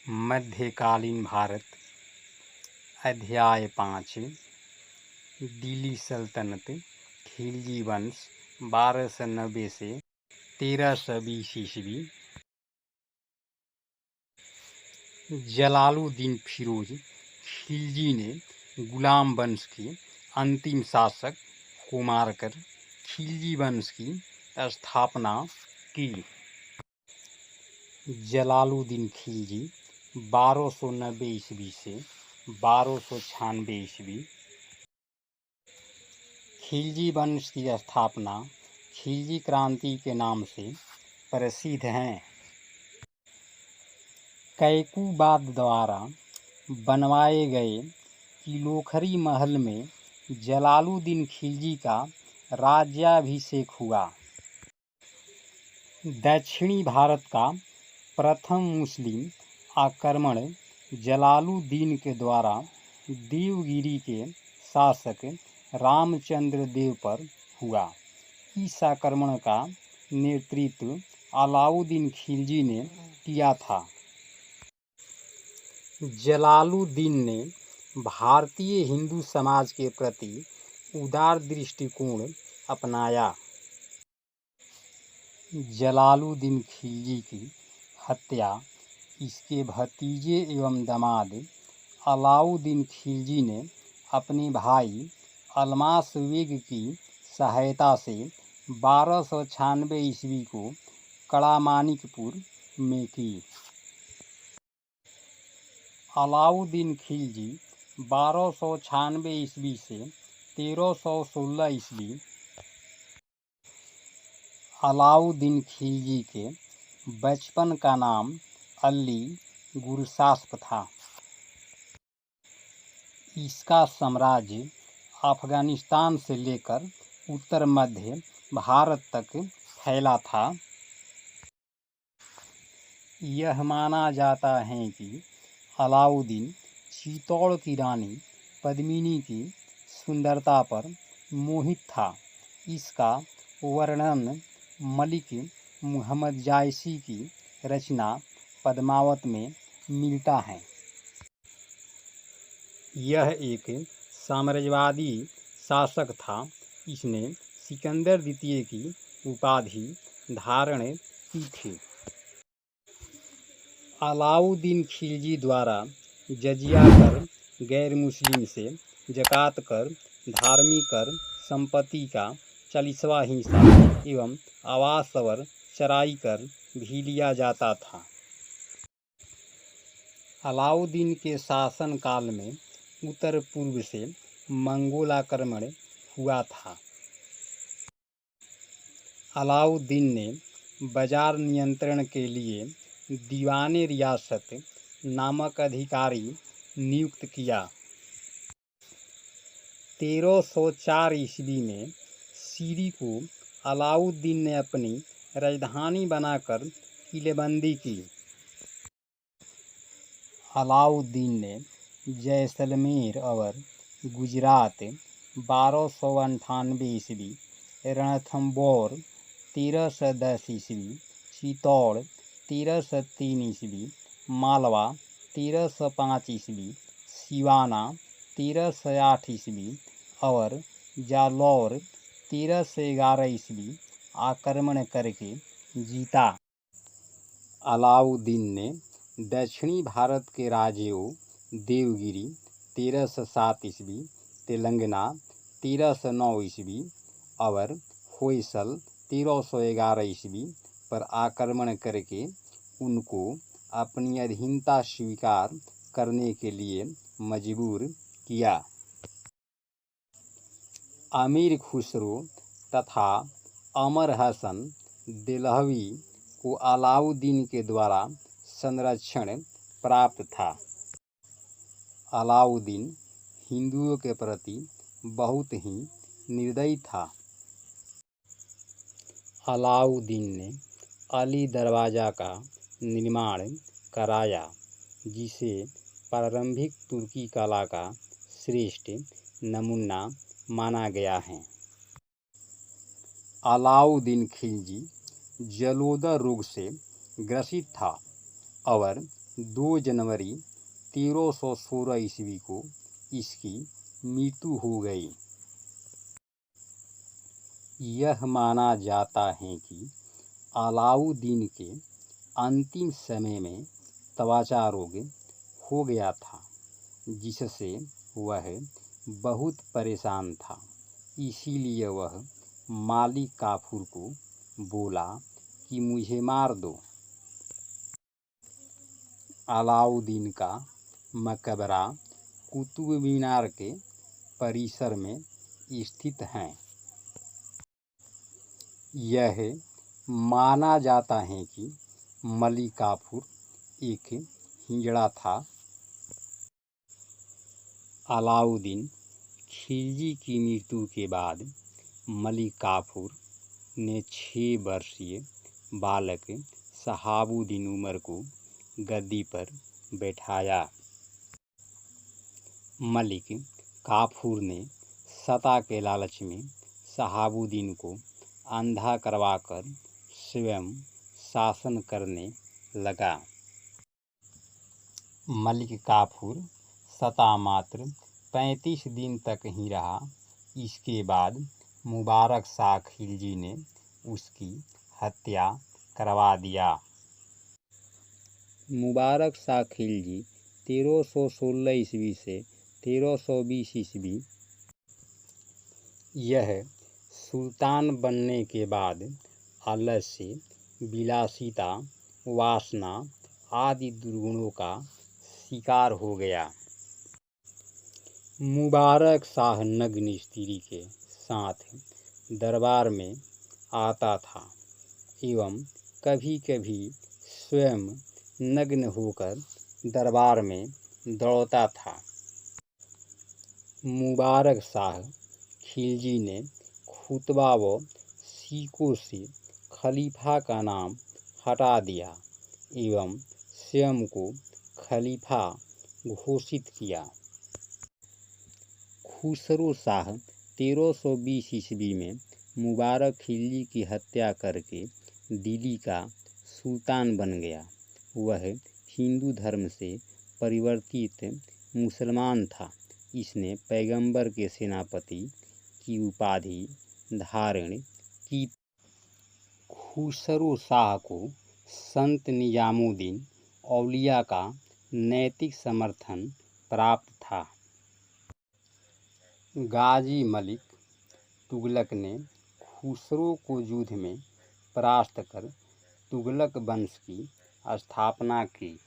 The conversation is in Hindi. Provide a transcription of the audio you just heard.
मध्यकालीन भारत। अध्याय 5। दिल्ली सल्तनत। खिलजी वंश 1290 से 1320 ईस्वी। जलालुद्दीन फिरोज खिलजी ने गुलाम वंश के अंतिम शासक को मारकर खिलजी वंश की स्थापना की। जलालुद्दीन खिलजी 1290 ईस्वी से 1296 ईस्वी। खिलजी वंश की स्थापना खिलजी क्रांति के नाम से प्रसिद्ध है। कैकूबाद द्वारा बनवाए गए किलोखरी महल में जलालुद्दीन खिलजी का राज्याभिषेक हुआ। दक्षिणी भारत का प्रथम मुस्लिम आक्रमण जलालुद्दीन के द्वारा देवगिरी के शासक रामचंद्र देव पर हुआ। इस आक्रमण का नेतृत्व अलाउद्दीन खिलजी ने किया था। जलालुद्दीन ने भारतीय हिंदू समाज के प्रति उदार दृष्टिकोण अपनाया। जलालुद्दीन खिलजी की हत्या इसके भतीजे एवं दामाद अलाउद्दीन खिलजी ने अपने भाई अल्मास बेग की सहायता से 1296 ईस्वी को कड़ामानिकपुर में की। अलाउद्दीन खिलजी 1296 ईस्वी से 1316 ईस्वी। अलाउद्दीन खिलजी के बचपन का नाम अली गुरशास्प था। इसका साम्राज्य अफगानिस्तान से लेकर उत्तर मध्य भारत तक फैला था। यह माना जाता है कि अलाउद्दीन चित्तौड़ की रानी पद्मिनी की सुंदरता पर मोहित था। इसका वर्णन मलिक मुहम्मद जायसी की रचना पद्मावत में मिलता है। यह एक साम्राज्यवादी शासक था। इसने सिकंदर द्वितीय की उपाधि धारण की थी। अलाउद्दीन खिलजी द्वारा जजिया कर, गैर मुस्लिम से ज़कात कर, धार्मिक कर, संपत्ति का 40वां हिस्सा एवं आवास और चराई कर भी लिया जाता था। अलाउद्दीन के शासन काल में उत्तर पूर्व से मंगोल आक्रमण हुआ था। अलाउद्दीन ने बाजार नियंत्रण के लिए दीवाने रियासत नामक अधिकारी नियुक्त किया। 1304 ईस्वी में सीरी को अलाउद्दीन ने अपनी राजधानी बनाकर किलेबंदी की। अलाउद्दीन ने जैसलमेर और गुजरात 1298 ईस्वी, रणथंबोर 1310 ईस्वी, चित्तौड़ 1303 ईस्वी, मालवा 1305 ईस्वी, सिवाना 1308 ईस्वी और जालौर 1311 ईस्वी आक्रमण करके जीता। अलाउद्दीन ने दक्षिणी भारत के राज्यों देवगिरी 1307 ईस्वी, तेलंगाना 1309 ईस्वी और होयसल 1311 ईस्वी पर आक्रमण करके उनको अपनी अधीनता स्वीकार करने के लिए मजबूर किया। अमीर खुसरो तथा अमर हसन देहलवी को अलाउद्दीन के द्वारा संरक्षण प्राप्त था। अलाउद्दीन हिंदुओं के प्रति बहुत ही निर्दयी था। अलाउद्दीन ने अली दरवाज़ा का निर्माण कराया, जिसे प्रारंभिक तुर्की कला का श्रेष्ठ नमूना माना गया है। अलाउद्दीन खिलजी जलोदर रोग से ग्रसित था और 2 जनवरी 1316 ईस्वी को इसकी मृत्यु हो गई। यह माना जाता है कि अलाउद्दीन के अंतिम समय में त्वचा रोग हो गया था, जिससे वह बहुत परेशान था। इसीलिए वह मालिक काफूर को बोला कि मुझे मार दो। अलाउद्दीन का मकबरा कुतुब मीनार के परिसर में स्थित है। यह माना जाता है कि मलिक काफूर एक हिजड़ा था। अलाउद्दीन खिलजी की मृत्यु के बाद मलिक काफूर ने 6 वर्षीय बालक शहाबुद्दीन उमर को गद्दी पर बैठाया। मलिक काफूर ने सत्ता के लालच में शहाबुद्दीन को अंधा करवाकर स्वयं शासन करने लगा। मलिक काफूर सत्ता मात्र 35 दिन तक ही रहा। इसके बाद मुबारक शाह खिलजी ने उसकी हत्या करवा दिया। मुबारक शाह खिलजी 1316 ईस्वी से 1320 ईस्वी यह सुल्तान बनने के बाद आलस्य, विलासिता, वासना आदि दुर्गुणों का शिकार हो गया। मुबारक शाह नग्न स्त्री के साथ दरबार में आता था एवं कभी कभी स्वयं नग्न होकर दरबार में दौड़ता था। मुबारक शाह खिलजी ने खुतबा व सिक्कों से खलीफा का नाम हटा दिया एवं स्वयं को खलीफा घोषित किया। खुसरो शाह 1320 ईस्वी में मुबारक खिलजी की हत्या करके दिल्ली का सुल्तान बन गया। वह हिंदू धर्म से परिवर्तित मुसलमान था। इसने पैगंबर के सेनापति की उपाधि धारण की। खुसरो शाह को संत निजामुद्दीन औलिया का नैतिक समर्थन प्राप्त था। गाजी मलिक तुगलक ने खुसरो को युद्ध में परास्त कर तुगलक वंश की स्थापना की।